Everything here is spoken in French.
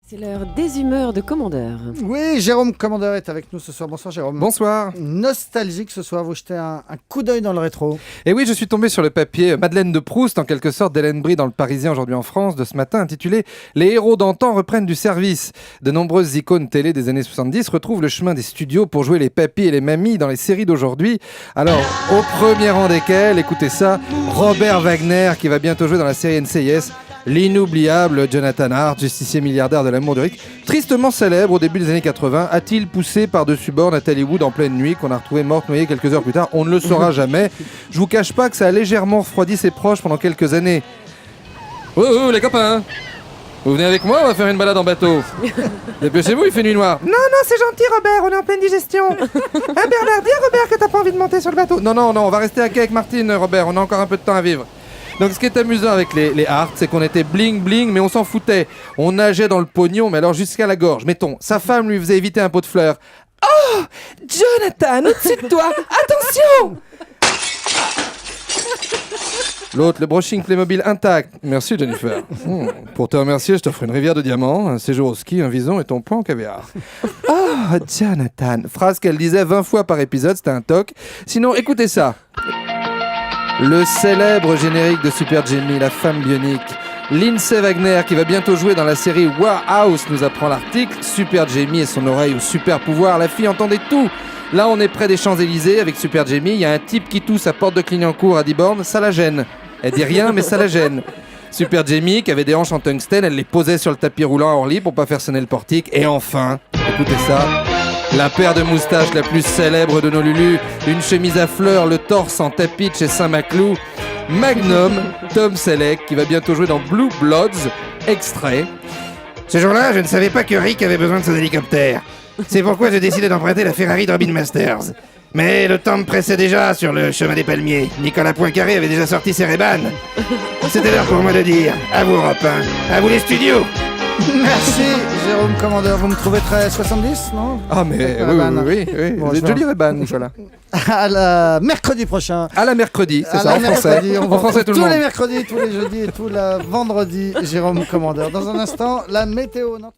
C'est l'heure des humeurs de Commandeur. Oui, Jérôme Commandeur est avec nous ce soir. Bonsoir Jérôme. Bonsoir. Nostalgique ce soir, vous jetez un coup d'œil dans le rétro. Et oui, je suis tombé sur le papier Madeleine de Proust, en quelque sorte, d'Hélène Brie dans Le Parisien aujourd'hui en France, de ce matin, intitulé « Les héros d'antan reprennent du service ». De nombreuses icônes télé des années 70 retrouvent le chemin des studios pour jouer les papis et les mamies dans les séries d'aujourd'hui. Alors, au premier rang desquels, écoutez ça, Robert Wagner, qui va bientôt jouer dans la série NCIS, l'inoubliable Jonathan Hart, justicier milliardaire de l'amour de Rick, tristement célèbre au début des années 80, a-t-il poussé par-dessus bord Nathalie Wood en pleine nuit, qu'on a retrouvée morte noyée quelques heures plus tard? On ne le saura jamais. Je vous cache pas que ça a légèrement refroidi ses proches pendant quelques années. Oh les copains, vous venez avec moi, on va faire une balade en bateau. Dépêchez-vous, il fait nuit noire. Non, c'est gentil Robert, on est en pleine digestion. Bernard, dis à Robert que t'as pas envie de monter sur le bateau. Non, on va rester à quai avec Martine, Robert, on a encore un peu de temps à vivre. Donc ce qui est amusant avec les Hart, c'est qu'on était bling bling, mais on s'en foutait. On nageait dans le pognon, mais alors jusqu'à la gorge. Mettons, sa femme lui faisait éviter un pot de fleurs. Oh, Jonathan, au-dessus de toi, attention. L'autre, le brushing Playmobil intact. Merci Jennifer. Pour te remercier, je t'offre une rivière de diamants, un séjour au ski, un vison et ton point en caviar. Oh, Jonathan. Phrase qu'elle disait 20 fois par épisode, c'était un toc. Sinon, écoutez ça. Le célèbre générique de Super Jamie, la femme bionique. Lindsay Wagner, qui va bientôt jouer dans la série Warhouse, nous apprend l'article. Super Jamie et son oreille au super pouvoir. La fille entendait tout. Là, on est près des Champs-Élysées avec Super Jamie. Il y a un type qui tousse à porte de Clignancourt à 10 bornes. Ça la gêne. Elle dit rien, mais ça la gêne. Super Jamie, qui avait des hanches en tungstène, elle les posait sur le tapis roulant à Orly pour pas faire sonner le portique. Et enfin, écoutez ça. La paire de moustaches la plus célèbre de nos Lulus, une chemise à fleurs, le torse en tapis de chez Saint-Maclou, Magnum, Tom Selleck, qui va bientôt jouer dans Blue Bloods, extrait. Ce jour-là, je ne savais pas que Rick avait besoin de son hélicoptère. C'est pourquoi j'ai décidé d'emprunter la Ferrari de Robin Masters. Mais le temps me pressait déjà sur le chemin des Palmiers. Nicolas Poincaré avait déjà sorti ses Ray-Ban. C'était l'heure pour moi de dire, à vous Europe 1, à vous les studios. Merci Jérôme Commandeur, vous me trouvez très 70, non? Ah mais oui. Bon, Vous êtes joli Ray-Ban, Nicolas. À la mercredi prochain. À la mercredi, c'est À ça, la en français. mercredi, on En français tout le tous monde. les mercredis, tous les jeudis et tous les vendredis, Jérôme Commandeur. Dans un instant, la météo. Non